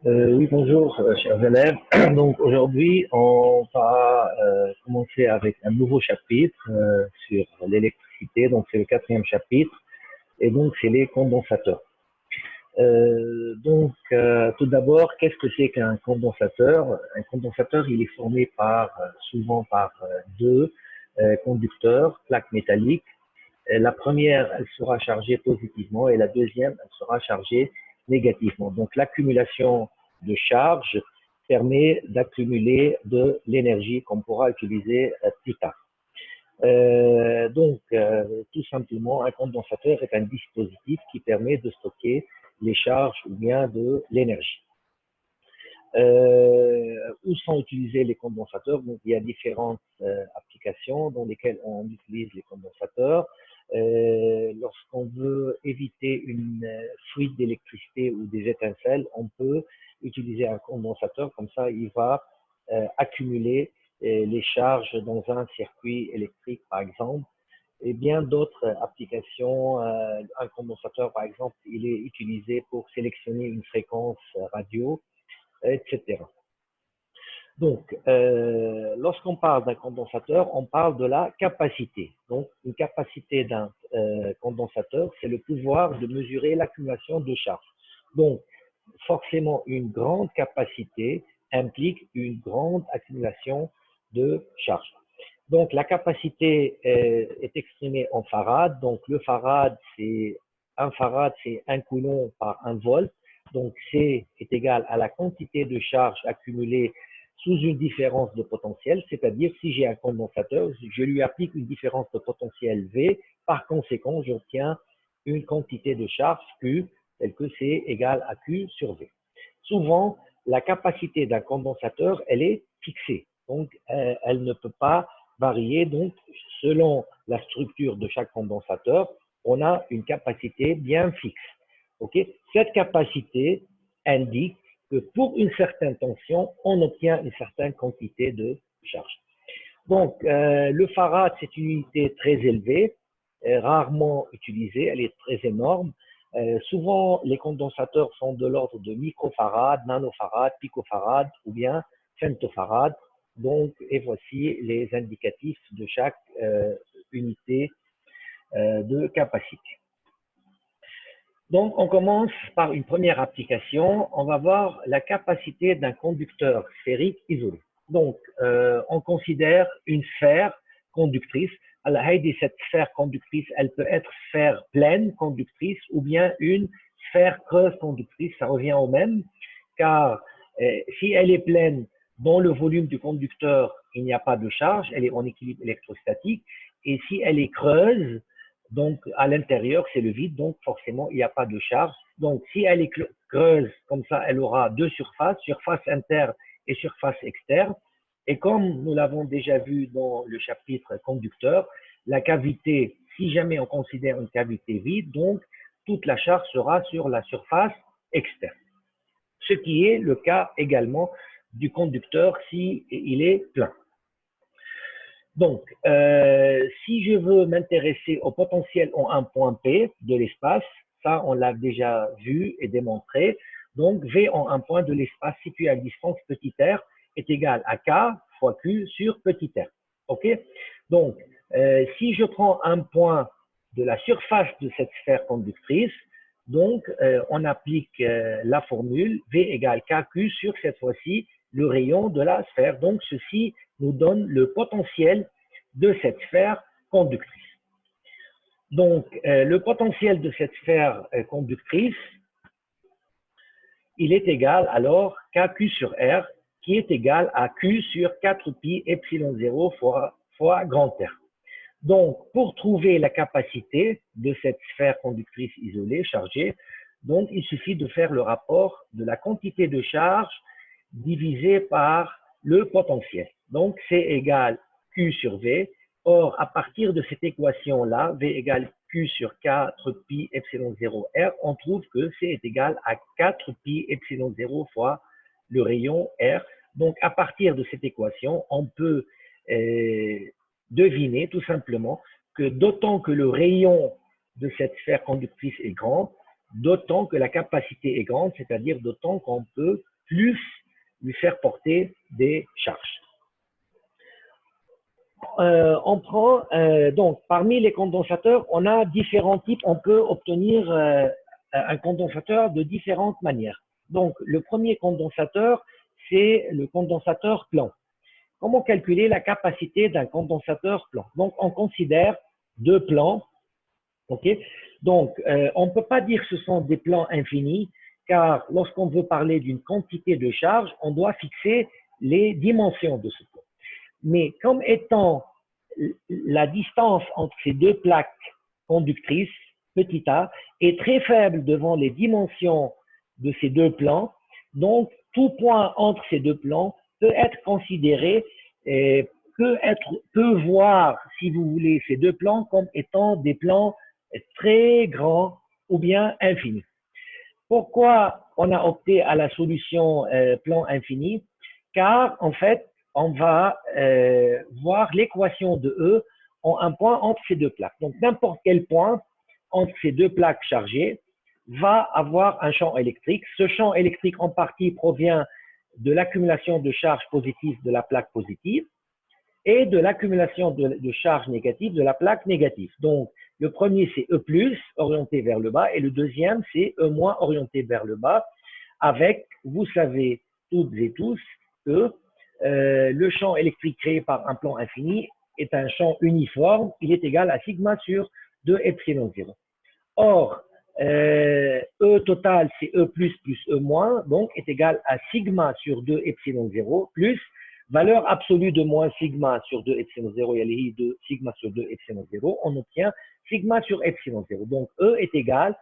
Oui, bonjour, chers élèves. Donc aujourd'hui, on va commencer avec un nouveau chapitre sur l'électricité. Donc c'est le quatrième chapitre, et donc c'est les condensateurs. Tout d'abord, qu'est-ce que c'est qu'un condensateur? Un condensateur, il est formé souvent par deux conducteurs, plaques métalliques. La première, elle sera chargée positivement et la deuxième, elle sera chargée négativement. Donc l'accumulation de charge permet d'accumuler de l'énergie qu'on pourra utiliser plus tard. Tout simplement, un condensateur est un dispositif qui permet de stocker les charges ou bien de l'énergie. Où sont utilisés les condensateurs? Donc, il y a différentes applications dans lesquelles on utilise les condensateurs. Lorsqu'on veut éviter une fuite d'électricité ou des étincelles, on peut utiliser un condensateur. Comme ça, il va accumuler les charges dans un circuit électrique, par exemple. Et bien d'autres applications. Un condensateur, par exemple, il est utilisé pour sélectionner une fréquence radio, etc. Donc, lorsqu'on parle d'un condensateur, on parle de la capacité. Donc, une capacité d'un condensateur, c'est le pouvoir de mesurer l'accumulation de charge. Donc, forcément, une grande capacité implique une grande accumulation de charge. Donc, la capacité est exprimée en farad. Donc, le farad, c'est un farad, c'est 1 coulomb par 1 volt. Donc, C est égal à la quantité de charge accumulée sous une différence de potentiel, c'est-à-dire si j'ai un condensateur, je lui applique une différence de potentiel V, par conséquent, j'obtiens une quantité de charge Q, telle que C égale à Q sur V. Souvent, la capacité d'un condensateur, elle est fixée, donc elle ne peut pas varier. Donc, selon la structure de chaque condensateur, on a une capacité bien fixe. Okay? Cette capacité indique que pour une certaine tension, on obtient une certaine quantité de charge. Donc, le farad, c'est une unité très élevée, rarement utilisée, elle est très énorme. Souvent, les condensateurs sont de l'ordre de microfarad, nanofarad, picofarad ou bien femtofarad. Donc, et voici les indicatifs de chaque unité de capacité. Donc, on commence par une première application. On va voir la capacité d'un conducteur sphérique isolé. Donc, on considère une sphère conductrice. Alors, cette sphère conductrice, elle peut être sphère pleine conductrice ou bien une sphère creuse conductrice. Ça revient au même, car si elle est pleine, dans le volume du conducteur, il n'y a pas de charge, elle est en équilibre électrostatique. Et si elle est creuse, donc à l'intérieur, c'est le vide, donc forcément, il n'y a pas de charge. Donc, si elle est creuse, comme ça, elle aura deux surfaces, surface interne et surface externe. Et comme nous l'avons déjà vu dans le chapitre conducteur, la cavité, si jamais on considère une cavité vide, donc toute la charge sera sur la surface externe. Ce qui est le cas également du conducteur si il est plein. Donc, si je veux m'intéresser au potentiel en un point P de l'espace, ça on l'a déjà vu et démontré. Donc, V en un point de l'espace situé à une distance petit r est égal à K fois Q sur petit r. OK? Donc, si je prends un point de la surface de cette sphère conductrice, donc on applique la formule V égale KQ sur cette fois-ci le rayon de la sphère. Donc, ceci nous donne le potentiel de cette sphère conductrice. Donc, le potentiel de cette sphère conductrice, il est égal alors KQ sur R, qui est égal à Q sur 4pi epsilon 0 fois grand R. Donc, pour trouver la capacité de cette sphère conductrice isolée, chargée, donc il suffit de faire le rapport de la quantité de charge divisé par le potentiel. Donc, C égale Q sur V. Or, à partir de cette équation-là, V égale Q sur 4pi epsilon 0 R, on trouve que C est égal à 4pi epsilon 0 fois le rayon R. Donc, à partir de cette équation, on peut deviner tout simplement que d'autant que le rayon de cette sphère conductrice est grand, d'autant que la capacité est grande, c'est-à-dire d'autant qu'on peut plus lui faire porter des charges. On prend, donc, parmi les condensateurs, on a différents types. On peut obtenir un condensateur de différentes manières. Donc, le premier condensateur, c'est le condensateur plan. Comment calculer la capacité d'un condensateur plan? Donc, on considère deux plans. Okay? Donc, on ne peut pas dire que ce sont des plans infinis, car lorsqu'on veut parler d'une quantité de charge, on doit fixer les dimensions de ce plan. Mais comme étant la distance entre ces deux plaques conductrices, petit a, est très faible devant les dimensions de ces deux plans, donc tout point entre ces deux plans peut être considéré, peut voir, si vous voulez, ces deux plans comme étant des plans très grands ou bien infinis. Pourquoi on a opté à la solution plan infini? Car en fait, on va voir l'équation de E en un point entre ces deux plaques. Donc, n'importe quel point entre ces deux plaques chargées va avoir un champ électrique. Ce champ électrique, en partie, provient de l'accumulation de charges positives de la plaque positive et de l'accumulation de charges négatives de la plaque négative. Donc, le premier, c'est E+, orienté vers le bas, et le deuxième, c'est E-, orienté vers le bas, avec, vous savez toutes et tous, que le champ électrique créé par un plan infini est un champ uniforme, il est égal à sigma sur 2 epsilon 0. Or, E total, c'est E+, plus E-, donc est égal à sigma sur 2 epsilon 0, plus valeur absolue de moins sigma sur 2 epsilon 0, il y a les de sigma sur 2 epsilon 0, on obtient sigma sur epsilon 0. Donc, E est égal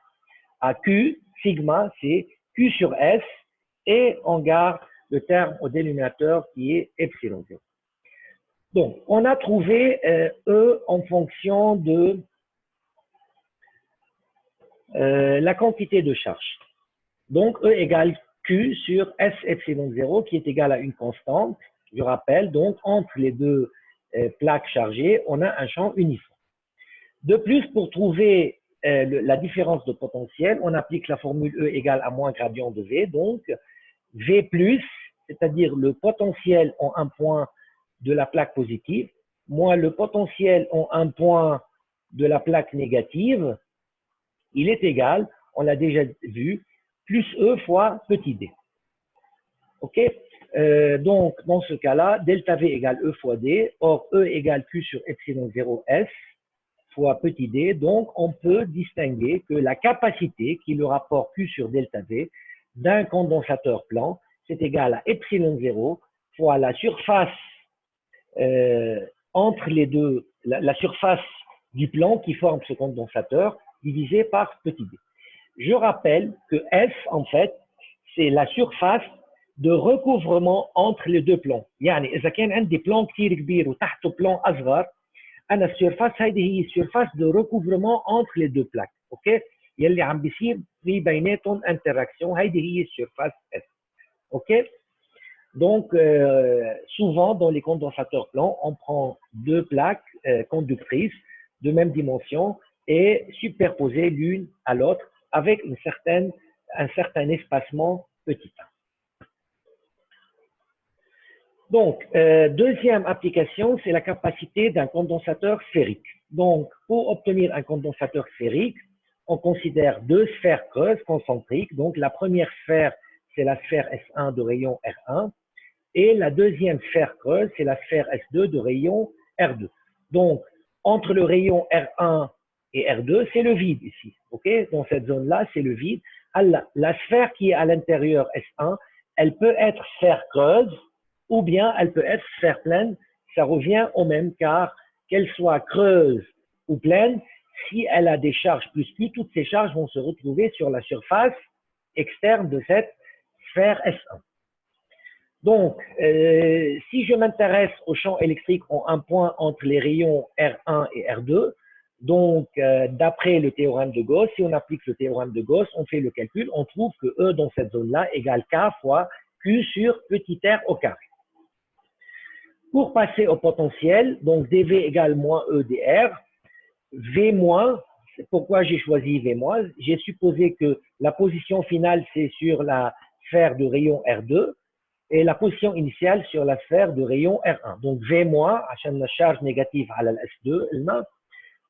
à Q, sigma, c'est Q sur S, et on garde le terme au dénominateur qui est epsilon 0. Donc, on a trouvé E en fonction de la quantité de charge. Donc, E égale Q sur S epsilon 0 qui est égal à une constante. Je rappelle, donc, entre les deux plaques chargées, on a un champ uniforme. De plus, pour trouver la différence de potentiel, on applique la formule E égale à moins gradient de V. Donc, V+, c'est-à-dire le potentiel en un point de la plaque positive, moins le potentiel en un point de la plaque négative, il est égal, on l'a déjà vu, plus E fois petit d. OK? Donc, dans ce cas-là, delta V égale E fois D. Or, E égale Q sur epsilon 0 S fois petit d. Donc, on peut distinguer que la capacité, qui est le rapport Q sur delta V, d'un condensateur plan, c'est égal à epsilon 0 fois la surface entre les deux, la surface du plan qui forme ce condensateur divisé par petit d. Je rappelle que F, en fait, c'est la surface de recouvrement entre les deux plans. يعني إذا كان عندي بلان كتير كبير وتحته بلان أصغر، أنا السيرفاس هيدي هي السيرفاس de recouvrement entre les deux plaques. أوكي؟ يلي عم بيصير في بيناتهم interaction، هيدي هي السيرفاس F. OK? Donc, souvent, dans les condensateurs plans, on prend deux plaques conductrices de même dimension et superposées l'une à l'autre avec un certain espacement petit a. Donc, deuxième application, c'est la capacité d'un condensateur sphérique. Donc, pour obtenir un condensateur sphérique, on considère deux sphères creuses concentriques. Donc, la première sphère, c'est la sphère S1 de rayon R1. Et la deuxième sphère creuse, c'est la sphère S2 de rayon R2. Donc, entre le rayon R1 et R2, c'est le vide ici. Okay? Dans cette zone-là, c'est le vide. Alors, la sphère qui est à l'intérieur S1, elle peut être sphère creuse ou bien elle peut être sphère pleine. Ça revient au même car qu'elle soit creuse ou pleine, si elle a des charges plus Q, toutes ces charges vont se retrouver sur la surface externe de cette sphère S1. Donc, si je m'intéresse au champ électrique en un point entre les rayons R1 et R2, donc d'après le théorème de Gauss, si on applique le théorème de Gauss, on fait le calcul, on trouve que E dans cette zone-là égale K fois Q sur petit r au carré. Pour passer au potentiel, donc dV égale moins E dr, V moins, pourquoi j'ai choisi V-? J'ai supposé que la position finale, c'est sur la sphère de rayon R2 et la position initiale sur la sphère de rayon R1. Donc V-, عشان la charge négative على S2,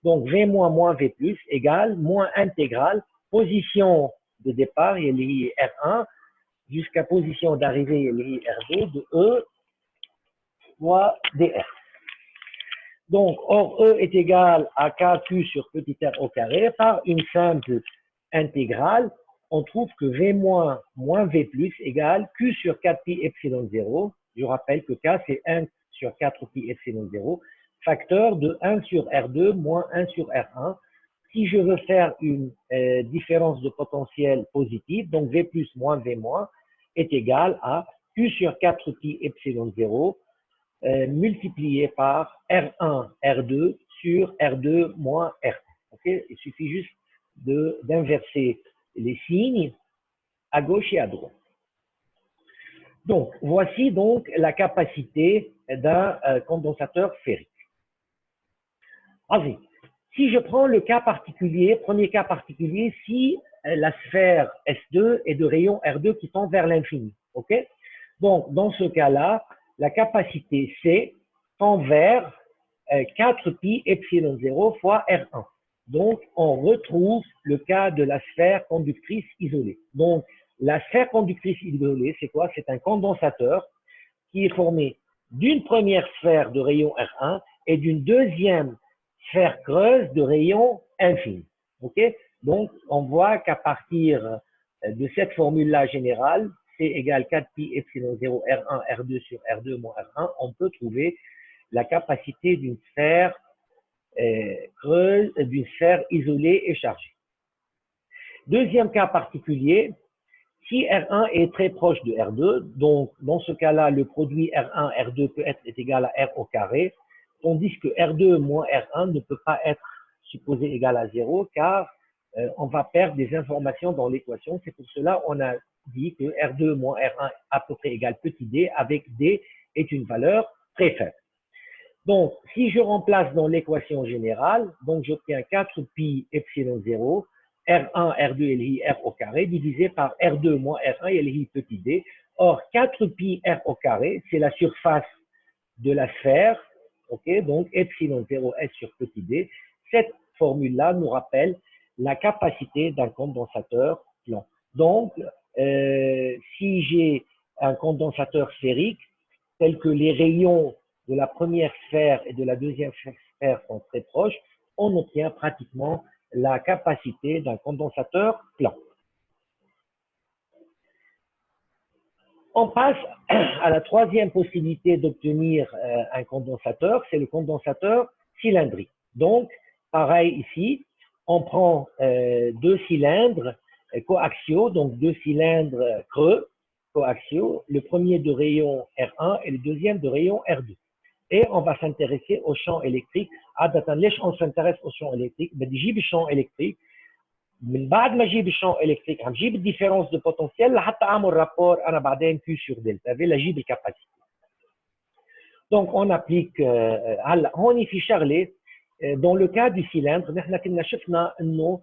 donc V- moins V+, égale moins intégrale position de départ, il y a R1, jusqu'à position d'arrivée, il y a R2, de E fois dr. Donc, or E est égal à KQ sur petit r au carré par une simple intégrale. On trouve que V- moins V+ égale Q sur 4pi epsilon 0. Je rappelle que K, c'est 1 sur 4pi epsilon 0, facteur de 1 sur R2 moins 1 sur R1. Si je veux faire une différence de potentiel positive, donc V+ moins V- est égal à Q sur 4pi epsilon 0 multiplié par R1, R2 sur R2 moins R1. Okay? Il suffit juste d'inverser les signes à gauche et à droite. Donc, voici donc la capacité d'un condensateur sphérique. Ensuite, si je prends le cas particulier, premier cas particulier, si la sphère S2 est de rayon R2 qui tend vers l'infini. Okay? Donc, dans ce cas-là, la capacité C tend vers 4pi epsilon 0 fois R1. Donc, on retrouve le cas de la sphère conductrice isolée. Donc, la sphère conductrice isolée, c'est quoi? C'est un condensateur qui est formé d'une première sphère de rayon R1 et d'une deuxième sphère creuse de rayon infini. Okay? Donc, on voit qu'à partir de cette formule-là générale, C égale 4pi epsilon 0 R1, R2 sur R2 moins R1, on peut trouver la capacité d'une sphère creuse, d'une sphère isolée et chargée. Deuxième cas particulier, si R1 est très proche de R2, donc dans ce cas-là, le produit R1, R2 peut être égal à R au carré, tandis que R2 moins R1 ne peut pas être supposé égal à 0, car on va perdre des informations dans l'équation. C'est pour cela qu'on a dit que R2 moins R1 à peu près égale petit d, avec d est une valeur très faible. Donc, si je remplace dans l'équation générale, donc j'obtiens 4pi epsilon 0, R1, R2 et R au carré, divisé par R2 moins R1 et petit d. Or, 4pi R au carré, c'est la surface de la sphère, okay? Donc epsilon 0 S sur petit d. Cette formule-là nous rappelle la capacité d'un condensateur plan. Donc, si j'ai un condensateur sphérique, tel que les rayons de la première sphère et de la deuxième sphère sont très proches, on obtient pratiquement la capacité d'un condensateur plan. On passe à la troisième possibilité d'obtenir un condensateur, c'est le condensateur cylindrique. Donc, pareil ici, on prend deux cylindres coaxiaux, donc deux cylindres creux coaxiaux, le premier de rayon R1 et le deuxième de rayon R2. Et on va s'intéresser au champ électrique. On s'intéresse au champ électrique, mais le champ électrique. من بعد ما اجيب الشون الكتريك عم جيب الديفيرونس دو بوتنسيال لحتى اعمل رابور انا بعدين كيو سور دلتا لاجيب الكاباسيتي. دونك اون ابليك هلا هون في شغله دون لو كا دو سيلندر نحن كنا شفنا انه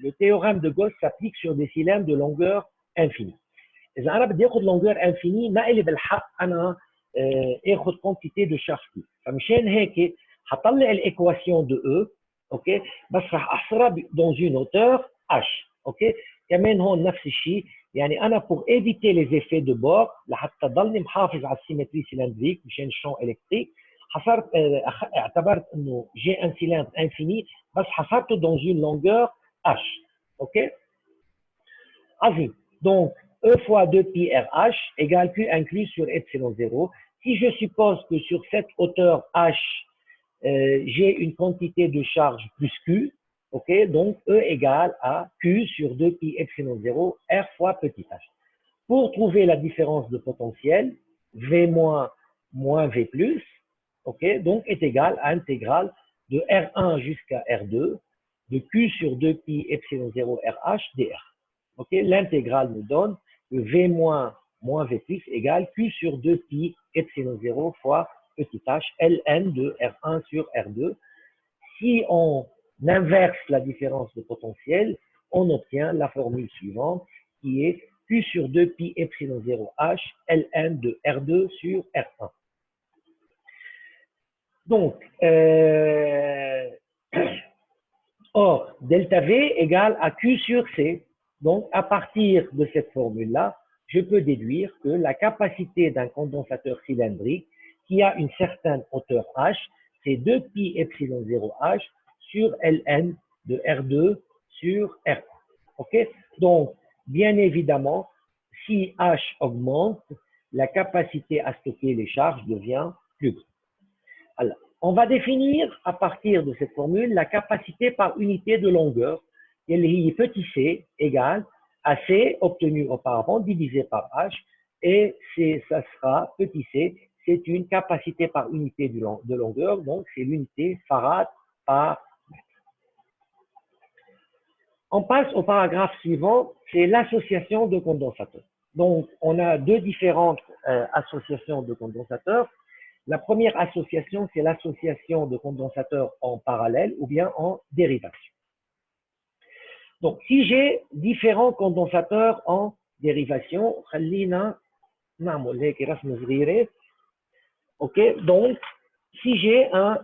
le théorème de Gauss s'applique sur des cylindres de longueur infinie. اذا انا بدي اخذ longueur infinie ما الي بالحق انا اخذ quantité de charge Q. فمشان هيك حطلع الايكواسيون دو E. OK, بس راح احصرها dans une hauteur h. OK, كمان هون نفس الشيء، يعني انا pour éviter les effets de bord لحتى ضلني محافظ على السيمتري سيلندريك مشان الشون الكتريك، حصرت اعتبرت انه j'ai un cylindre infini بس حصرته dans une longueur h. OK, Azim. Donc E fois 2pi RH égale Q inclus sur epsilon 0. Si je suppose que sur cette hauteur h j'ai une quantité de charge plus Q, ok, donc E égale à Q sur 2pi epsilon 0 R fois petit h. Pour trouver la différence de potentiel, V moins V plus, ok, donc est égal à intégrale de R1 jusqu'à R2 de Q sur 2pi epsilon 0 RH dr. Ok, l'intégrale nous donne que V moins V plus égale Q sur 2pi epsilon 0 fois petit h ln de R1 sur R2. Si on inverse la différence de potentiel, on obtient la formule suivante qui est Q sur 2 pi epsilon 0 H Ln de R2 sur R1. Donc, or, delta V égale à Q sur C. Donc, à partir de cette formule-là, je peux déduire que la capacité d'un condensateur cylindrique qui a une certaine hauteur H, c'est 2 pi epsilon 0 H sur Ln de R2 sur R1. OK? Donc, bien évidemment, si H augmente, la capacité à stocker les charges devient plus grande. Alors, on va définir à partir de cette formule la capacité par unité de longueur. Et petit c égale à C obtenu auparavant divisé par H. Et ça sera petit c, c'est une capacité par unité de longueur, donc c'est l'unité farad par mètre. On passe au paragraphe suivant, c'est l'association de condensateurs. Donc, on a deux différentes associations de condensateurs. La première association, c'est l'association de condensateurs en parallèle ou bien en dérivation. Donc, si j'ai différents condensateurs en dérivation, ok, donc, si j'ai un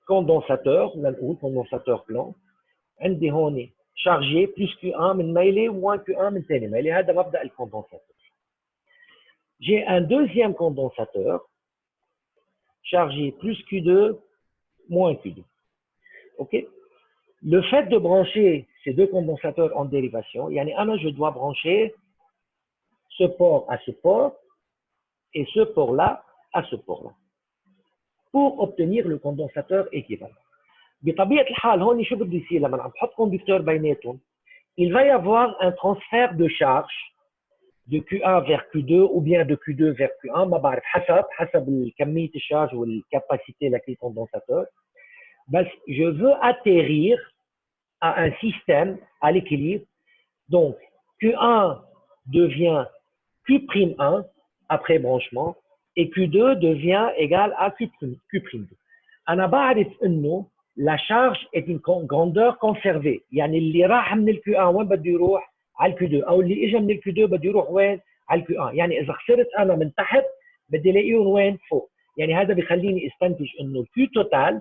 condensateur, ou condensateur plan, chargé plus Q1 من ميلي moins Q1 من ثاني ميلي, هذا مبدأ الكوندنساتور. J'ai un deuxième condensateur chargé plus Q2 moins Q2. Ok. Le fait de brancher ces deux condensateurs en dérivation, je dois brancher ce port à ce port et ce port-là à ce port-là pour obtenir le condensateur équivalent. بطبيعة الحال هون شو بده يصير لما عم بحط كوندكتور بيناتهم il va y avoir un transfert de charge de Q1 vers Q2 ou bien de Q2 vers Q1 ما بعرف حسب كمية الشارج والكاباسيتي لكل condensateur. بس je veux atterrir à un système à l'équilibre. Donc Q1 devient Q'1 après branchement et Q2 devient égal à Q'2. أنا بعرف إنه la charge est une grandeur conservée. يعني اللي راح من ال Q1 وين بده يروح على ال Q2 أو اللي إجا من ال Q2 بده يروح وين على ال Q1. يعني إذا خسرت أنا من تحت بدي ألاقيهم وين فوق. يعني هذا بيخليني استنتج إنه ال Q total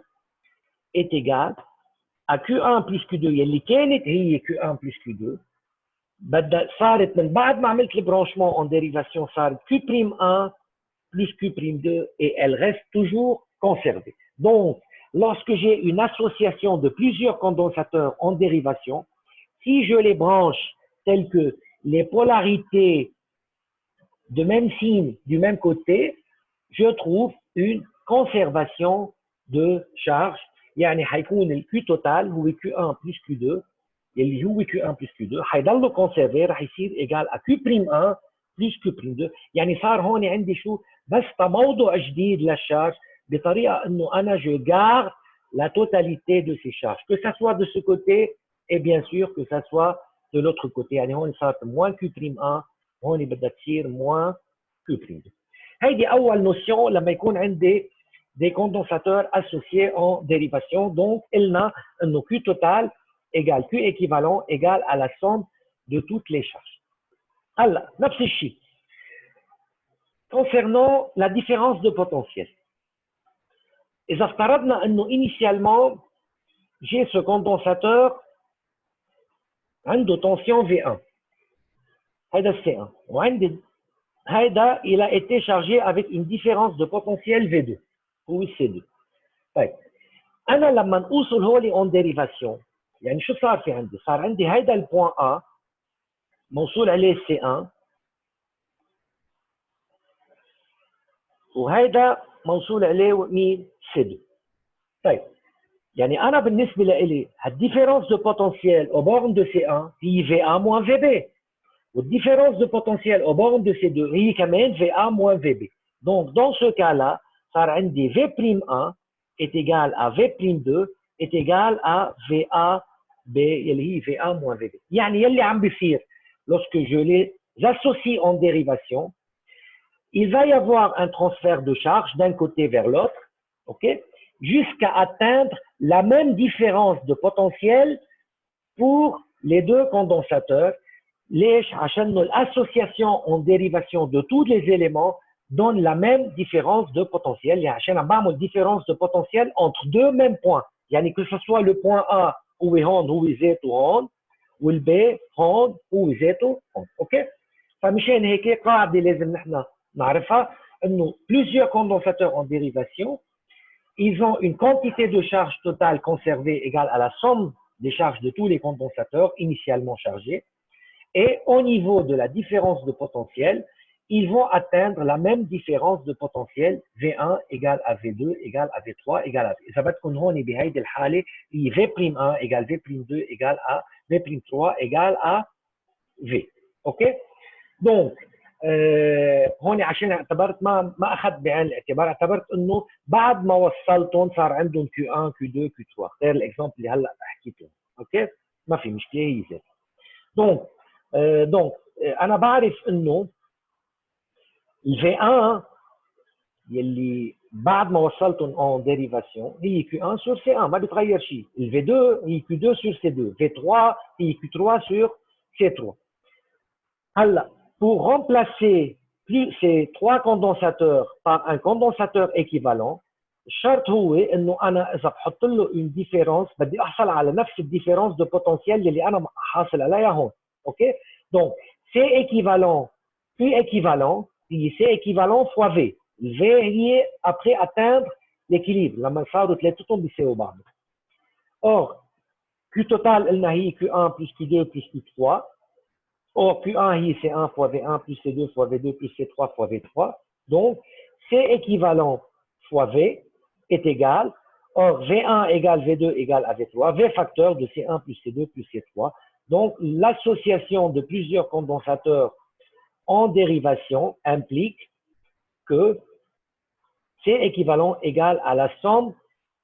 est égal à Q1 plus Q2 يلي كانت هي Q1 plus Q2 بدها صارت من بعد ما عملت البرانشمون en dérivation صارت Q'1 plus Q'2 et elle reste toujours conservée. Donc, lorsque j'ai une association de plusieurs condensateurs en dérivation, si je les branche telles que les polarités de même signe du même côté, je trouve une conservation de charge. يعني حيكون ال Q total هو Q1 plus Q2 اللي هو Q1 plus Q2 حيضله conservé راح يصير égal à Q'1 plus Q'2. يعني صار هون عندي شو بس تموضع جديد للشارج بطريقه انه انا je garde la totalité de ces charges, que ça soit de ce côté et bien sûr que ça soit de l'autre côté. يعني هون صارت moins Q'1 هون بدها تصير moins Q'2. هيدي اول نوسيون لما يكون عندي des condensateurs associés en dérivation. Donc, il n'a un Q total égale Q équivalent égale à la somme de toutes les charges. Alors, نفس الشيء. Concernant la différence de potentiel. إذا افترضنا إنه initialement j'ai ce condensateur عنده tension V1. هذا C1. وعندي هذا il a été chargé avec une différence de potentiel V2. هو C2. طيب أنا لما نوصل هولي en dérivation يعني شو صار في عندي؟ صار عندي هيدا البوان A موصول عليه C1 وهيدا موصول عليه مين؟ C2. طيب يعني أنا بالنسبة لإلي الديفيرونس دو بوتنسيال au borne de C1 هي VA moins VB والديفيرونس دو بوتنسيال au borne de C2 هي كمان VA moins VB. Donc dans ce cas-là صار عندي V'1 est égal à V'2 est égal à VAB اللي هي VA moins VB. يعني يلي عم بيصير lorsque je les associe en dérivation, il va y avoir un transfert de charge d'un côté vers l'autre, ok, jusqu'à atteindre la même différence de potentiel pour les deux condensateurs. L'association en dérivation de tous les éléments donne la même différence de potentiel. Il y a une différence de potentiel entre deux mêmes points. يعني que ce soit le point A هو هون هو ذاته هون والB هون هو ذاته هون. اوكي؟ فمشان هيك قاعده لازم نحن نعرفها انه plusieurs condensateurs en dérivation, ils ont une quantité de charge totale conservée égale à la somme des charges de tous les condensateurs initialement chargés. Et au niveau de la différence de potentiel, ils vont atteindre la même différence de potentiel V1 égale à V2 égale à V3 égale à V. إذا بدكم هون بهيدي الحالة هي V'1 égale V'2 égale à V'3 égale à V. اوكي؟ دونك هون عشان اعتبرت ما اخذت بعين الاعتبار، اعتبرت انه بعد ما وصلتهم صار عندهم Q1 Q2 Q3 غير الاكزامبل اللي هلا حكيته. اوكي؟ ما في مشكله هي ذات. دونك انا بعرف انه الفي 1 يلي بعد ما وصلتهم en dérivation هي Q1 sur C1 ما بيتغير شيء. الفي 2 هي Q2 sur C2. في 3 هي Q3 sur C3. هلا pour remplacer ces trois condensateurs par un condensateur équivalent, الشرط هو انه انا اذا بحط له une différence بدي احصل على نفس الديفيرونس de potentiel اللي انا حاصل عليها هون. اوكي؟ دونك C équivalent Q équivalent هي C équivalent fois V. V هي après atteindre l'équilibre لما صاروا ثلاثتهم بيساووا بعض. Or Q total قلنا هي Q1 plus Q2 plus Q3. Or, Q1 هي C1 fois V1 plus C2 fois V2 plus C3 fois V3. Donc, C équivalent fois V est égal. Or, V1 égale V2 égale à V3. V facteur de C1 plus C2 plus C3. Donc, l'association de plusieurs condensateurs en dérivation implique que C équivalent égale à la somme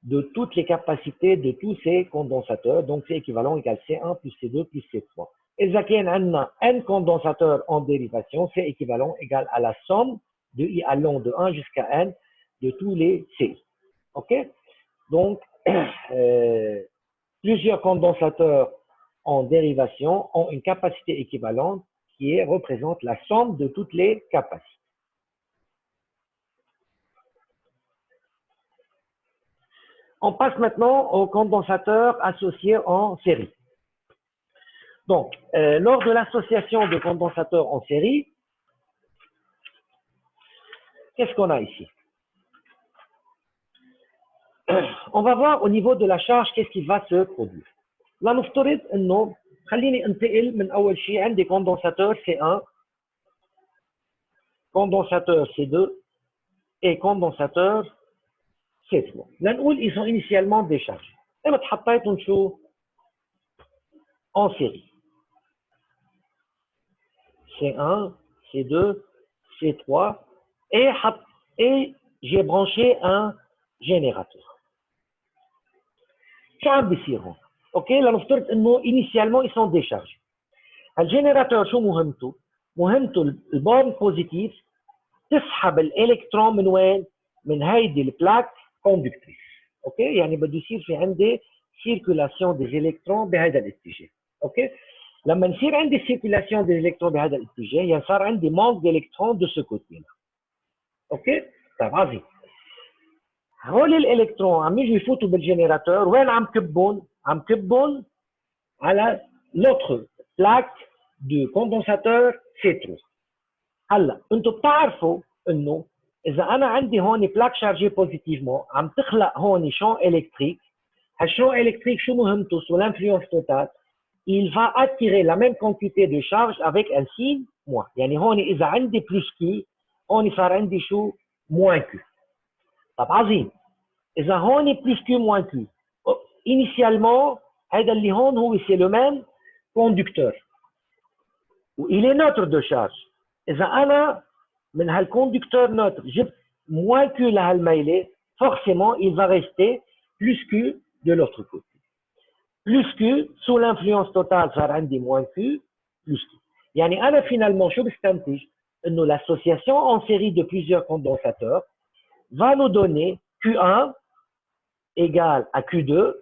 de toutes les capacités de tous ces condensateurs. Donc, C équivalent égale C1 plus C2 plus C3. إذا كان عندنا n condensateurs en dérivation, c'est équivalent égal à la somme de I allant de 1 jusqu'à n de tous les C. OK? Donc, plusieurs condensateurs en dérivation ont une capacité équivalente qui représente la somme de toutes les capacités. On passe maintenant aux condensateurs associés en série. Donc, lors de l'association de condensateurs en série, qu'est-ce qu'on a ici? On va voir au niveau de la charge qu'est-ce qui va se produire. Là, نفترض انه خليني انتقل من اول شيء عندي condensateur C1, condensateur C2 et condensateur C3. لنقول ils sont initialement déchargés. لما تحطيتهم شو؟ en série. C1, C2, C3 et j'ai branché un générateur. شو عم بيصير هون؟ اوكي لنفترض انه initialement ils sont déchargés. الجنراتور شو مهمته؟ مهمته البورن بوزيتيف تسحب الالكترون من وين؟ من هيدي البلاك كوندكتريس. اوكي يعني بده يصير في عندي سيركولاسيون دي الكترون بهذا الاتجاه. اوكي لما يصير عندي سيركولاسيون دي الكترون بهذا الاتجاه يعني صار عندي مانك ديلكترون دو سو كوتي. اوكي طيب عظيم. هول الالكترون عم يجوا يفوتوا بالجنراتور وين عم كبهم؟ عم كبهم على l'autre plaque de condensateur C3. هلا انتم بتعرفوا انه اذا انا عندي هون بلاك شارجي بوزيتيفمون عم تخلق هون شون الكتريك. هالشون الكتريك شو مهمته؟ sous l'influence totale il va attirer la même quantité de charge avec un signe moins. يعني هون اذا عندي بلس Q هون صار عندي شو؟ moins Q. طب عظيم. اذا هون بلس Q moins Q initialement هذا اللي هون هو c'est le même conducteur. il est neutre de charge. إذا أنا من هالconducteur neutre جبت moins Q لهالميلة forcément il va rester plus Q de l'autre côté. Plus Q sous l'influence totale صار عندي moins Q plus Q. يعني أنا finalement شو بستنتج؟ إنه l'association en série de plusieurs condensateurs va nous donner Q1 égale à Q2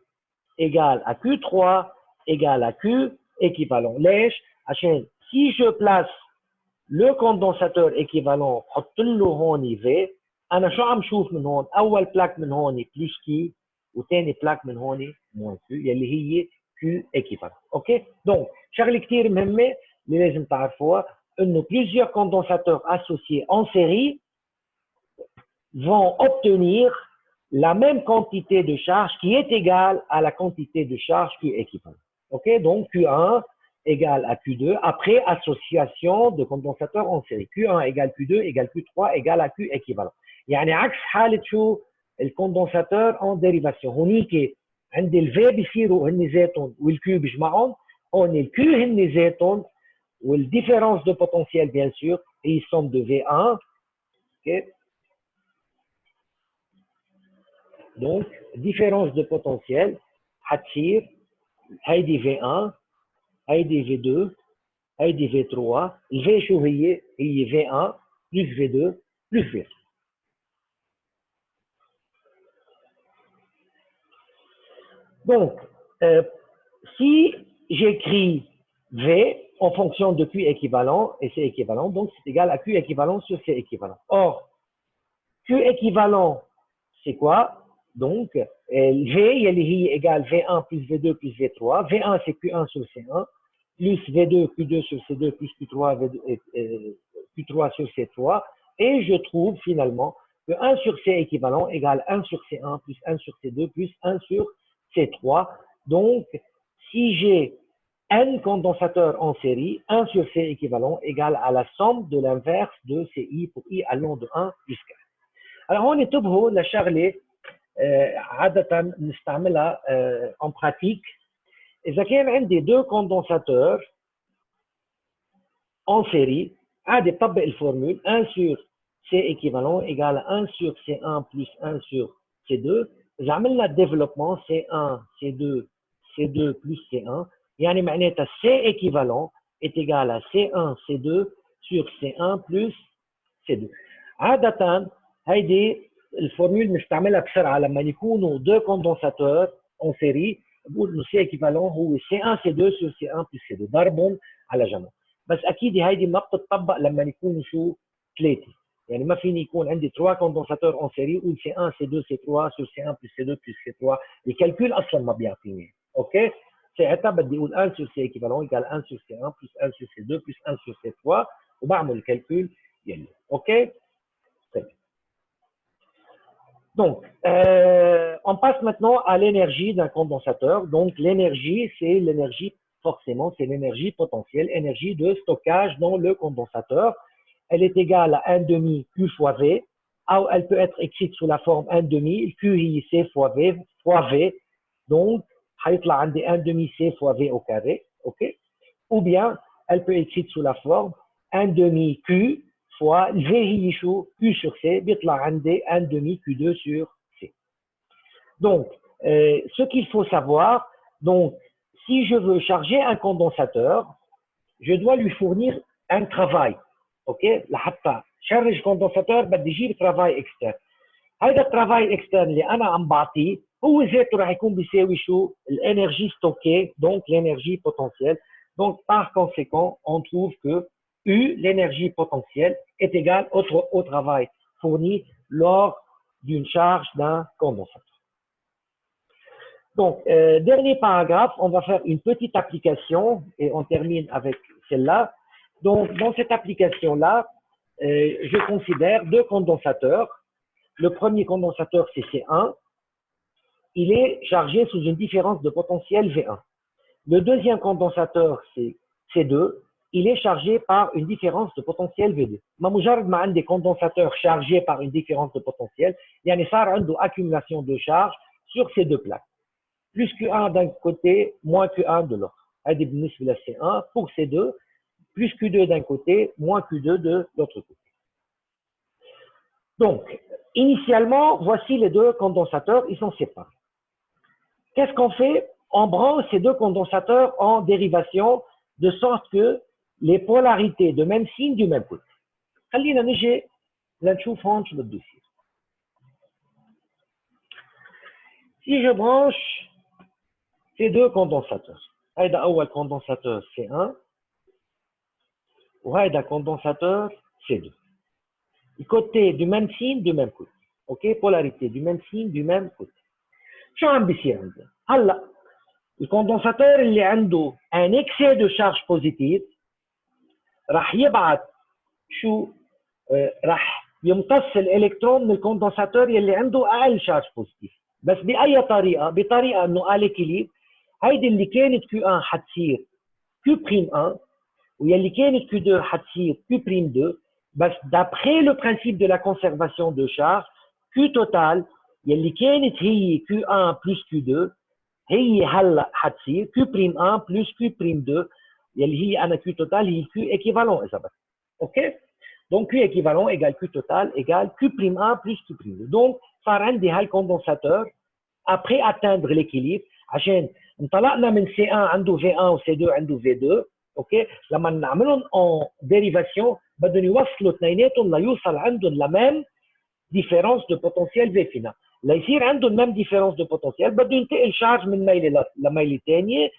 égale à Q3 égale à Q équivalent. ليش؟ عشان si je place le condensateur équivalent بحط له هون V انا شو عم شوف من هون؟ اول بلاك من هون بلس كي وثاني بلاك من هون موان كيو يلي هي Q équivalent. اوكي؟ دونك شغله كثير مهمه اللي لازم تعرفوها انه plusieurs condensateurs associés en série vont obtenir la même quantité de charge qui est égale à la quantité de charge Q équivalent. Ok, donc Q1 égale à Q2 après association de condensateurs en série. Q1 égale Q2 égale Q3 égale à Q équivalent. يعني عكس حالة شو الكوندنساتور en dérivation. هونيك عند الفي بيصيروا هن ذاتهم والكيو بيجمعهم، هون الكيو هن ذاتهم والديفيرنس de potentiel bien sûr هي somme de V1. Ok. Donc, différence de potentiel, هتصير هيدي V1 هيدي V2 هيدي V3 الفي شو هي؟ هي V1 plus V2 plus V3. Donc, si j'écris V en fonction de Q équivalent et C équivalent, donc c'est égal à Q équivalent sur C équivalent. Or, Q équivalent, c'est quoi? Donc, V اللي هي égale V1 plus V2 plus V3. V1 c'est Q1 sur C1 plus V2 Q2 sur C2 plus Q3 Q3 sur C3. Et je trouve finalement que 1 sur C équivalent égale 1 sur C1 plus 1 sur C2 plus 1 sur C3. Donc, si j'ai N condensateurs en série, 1 sur C équivalent égale à la somme de l'inverse de CI pour I allant de 1 jusqu'à 1. Alors, on انتبهوا لشغله عادة نستعملها en pratique. إذا كان عندي deux condensateurs en série عادي بطبق الفورمule 1 sur C équivalent égale 1 sur C1 plus 1 sur C2. إذا عملنا développement C1 C2 C2 plus C1 يعني معناتها C équivalent est égal à C1 C2 sur C1 plus C2. عادة هيدي الفورمule نستعملها بسرعة لما يكونوا deux condensateurs en série بقول انه C équivalent هو C1 C2 sur C1 plus C2 ضربهم على جنب. بس اكيد هيدي ما بتطبق لما يكونوا شو ثلاثة، يعني ما فيني يكون عندي 3 condensateurs en série ou C1 C2 C3 sur C1 plus C2 plus C3 الكالكول اصلا ما بيعطيني. اوكي، ساعتها بدي اقول 1 sur C équivalent égale 1 sur C1 plus 1 sur C2 plus 1 sur C3 وبعمل الكالكول يلي. اوكي. Donc, on passe maintenant à l'énergie d'un condensateur. Donc, l'énergie, c'est l'énergie, forcément, c'est l'énergie potentielle, énergie de stockage dans le condensateur. Elle est égale à 1 demi Q fois V, ou elle peut être écrite sous la forme 1 demi QIC fois V. Donc, هيطلع عندي 1 demi C fois V au carré, ok? Ou bien, elle peut être écrite sous la forme 1 demi Q fois V هي شو Q sur C بيطلع عندي 1 demi Q2 sur C. Donc, ce qu'il faut savoir, donc, si je veux charger un condensateur, je dois lui fournir un travail. OK? لحتى شرج condensateur بدي جيب travail externe. هذا الترافاي externe اللي أنا عم بعطيه هو ذاته راح يكون بيساوي شو؟ l'énergie stockée, donc l'énergie potentielle. Donc, par conséquent, on trouve que U, l'énergie potentielle, est égale au travail fourni lors d'une charge d'un condensateur. Donc, dernier paragraphe, on va faire une petite application et on termine avec celle-là. Donc, dans cette application-là, je considère deux condensateurs. Le premier condensateur, c'est C1. Il est chargé sous une différence de potentiel V1. Le deuxième condensateur, c'est C2. Il est chargé par une différence de potentiel V2. ما مجرد ما عندي condensateur chargé par une différence de potentiel, يعني صار عنده accumulation de charge sur ces deux plaques. Plus Q1 d'un côté, moins Q1 de l'autre. هذه بالنسبة ل C1 pour C2, plus Q2 d'un côté, moins Q2 de l'autre côté. Donc, initialement, voici les deux condensateurs, ils sont séparés. Qu'est-ce qu'on fait? On branche ces deux condensateurs en dérivation de sorte que les polarités de même signe du même côté. خلينا نجي لنشوف هون شو بده يصير. Si je branche ces deux condensateurs, هيدا أول condensateur C1 وهيدا condensateur C2. Côté du même signe, du même côté. OK, polarité du même signe, du même côté. شو عم بيصير عندنا؟ هلا الكوندنساتور اللي عنده un excès de charge positive راح يبعت شو راح يمتص الالكترون من الكوندنساتور يلي عنده اقل شارج بوزيتيف بس باي طريقه؟ بطريقه انه قال اكيليب هيدي اللي كانت كيو 1 حتصير كيو بريم 1 واللي كانت كيو 2 حتصير كيو بريم 2 بس d'après le principe de la conservation de charge كيو توتال يلي كانت هي كيو 1 بلس كيو 2 هي هلا حتصير كيو بريم 1 بلس كيو بريم 2 يلي هي انا كيو توتال هي كيو ايكيفالون اذا بدك. اوكي؟ Donc Q équivalent égale Q total égale Q'1 plus Q'2. Donc صار عندي هالكوندنساتور après atteindre l'équilibre عشان انطلقنا من C1 عنده V1 و C2 عنده V2. اوكي؟ لما نعملهم en dérivation بدهم يوصلوا اثنيناتهم ليوصل عندهم لمام différence de potentiel V final. ليصير عندهم même différence de potentiel بده ينتقل شارج من ميله لميله ثانيه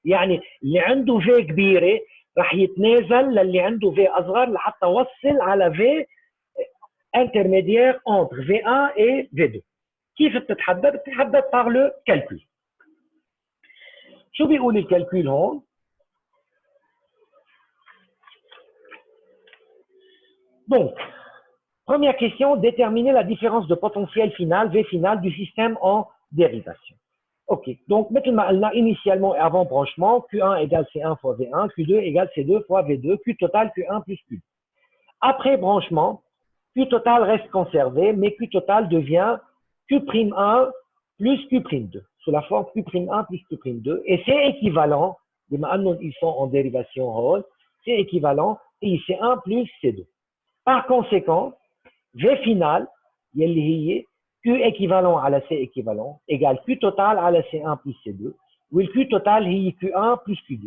يعني اللي عنده V كبيره راح يتنازل للي عنده V اصغر لحتى وصل على V intermédiaire entre V1 et V2. كيف بتتحدد؟ بتتحدد par le calcul. شو بيقول الكالكول هون؟ Donc, première question, déterminer la différence de potentiel final, V final, du système en dérivation. OK. Donc, maintenant, initialement et avant branchement, Q1 égale C1 fois V1, Q2 égale C2 fois V2, Q total Q1 plus Q2. Après branchement, Q total reste conservé, mais Q total devient Q'1 plus Q'2, sous la forme Q'1 plus Q'2. Et c'est équivalent, ils sont en dérivation, c'est équivalent, et C1 plus C2. Par conséquent, V final, Q équivalent à la C équivalent, égale Q total à la C1 plus C2, où le Q total est Q1 plus Q2.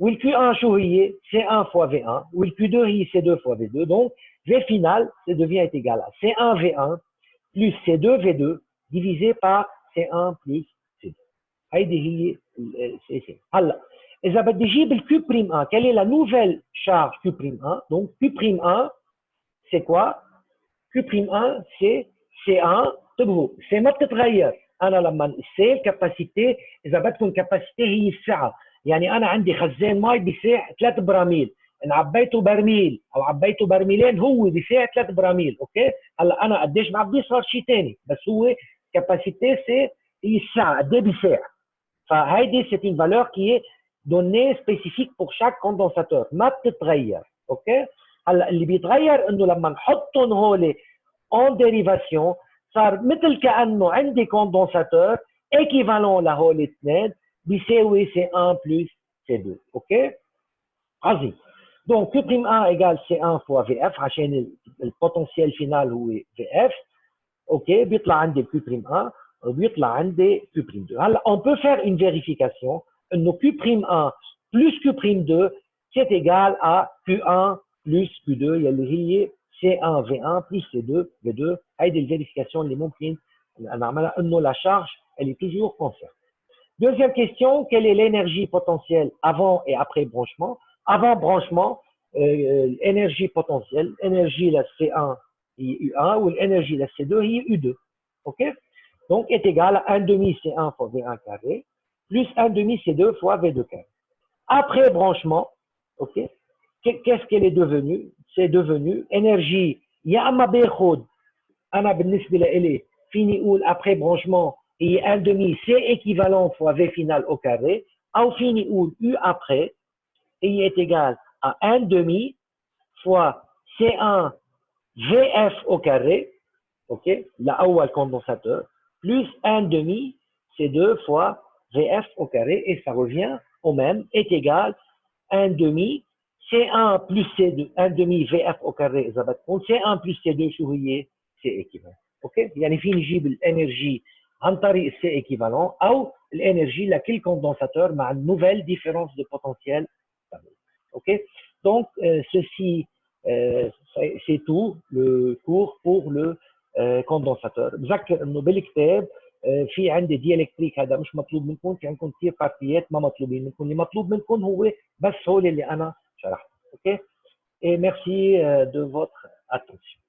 Où le Q1 est C1 fois V1, où le Q2 est C2 fois V2. Donc, V final, ça devient égal à C1 V1 plus C2 V2 divisé par C1 plus C2. هيدي هي C. هلا إذا بدي أجيب le Q'1, quelle est la nouvelle charge Q'1? Donc, Q'1, c'est quoi? Q'1, c'est C1 انتبهوا سي ما بتتغير انا لما السي الكاباسيتي اذا بدكم الكاباسيتي هي السعه يعني انا عندي خزان مي بيسع 3 براميل ان عبيته برميل او عبيته برميلين هو بيسع 3 براميل اوكي هلا انا قديش بعبيه صار شيء ثاني بس هو كاباسيتي سي هي السعه قد ايه بيسع فهيدي سي une valeur qui est donnée spécifique pour chaque condensateur ما بتتغير اوكي هلا اللي بيتغير انه لما نحطهم هول en dérivation صار مثل كأنه عندي كوندنساتور équivalent لهول الاثنين بيساوي C1 plus C2 اوكي عظيم donc Q'1 égale C1 fois VF عشان البوتنسيال فينال هو VF اوكي بيطلع عندي Q'1 وبيطلع عندي Q'2 هلا on peut faire une vérification انه Q'1 plus Q'2 c'est égal à Q1 plus Q2 يلي هي C1 V1 plus C2 V2 هيدي الفيريفيكاسيون اللي ممكن نعملها انه la charge elle est toujours conservée. Deuxième question, quelle est l'énergie potentielle avant et après branchement? Avant branchement, énergie potentielle, énergie la C1 est U1 ou l'énergie la C2 est U2. OK? Donc est égal à 1 demi C1 fois V1 carré plus 1 demi C2 fois V2 carré. Après branchement, OK? Qu'est-ce qu'elle est devenue? C'est devenu énergie يا اما باخد انا بالنسبه لي فيني اقول après branchement هي 1 demi C équivalent fois V final au carré او فيني اقول U après هي est égal à 1 demi fois C1 VF au carré OK l'aول condensateur plus 1 demi C2 fois VF au carré et ça revient au même est égal 1 demi C1 plus C2 1 demi VF au carré إذا بدكم C1 plus C2 شو هي؟ C équivalent. أوكي؟ يعني فيني نجيب الإنرجي عن طريق C équivalent أو الإنرجي لكل كوندنساتور مع نوفيل ديفيرونس دو بوتنسيال. أوكي؟ Donc ceci c'est tout le cours pour le condensateur. بذكر إنه بالكتاب في عندي ديالكتريك هذا مش مطلوب منكم، في عندكم كثير بارتيات ما مطلوبين منكم، اللي مطلوب منكم هو بس هو اللي انا شرحته. اوكي. Et merci de votre attention.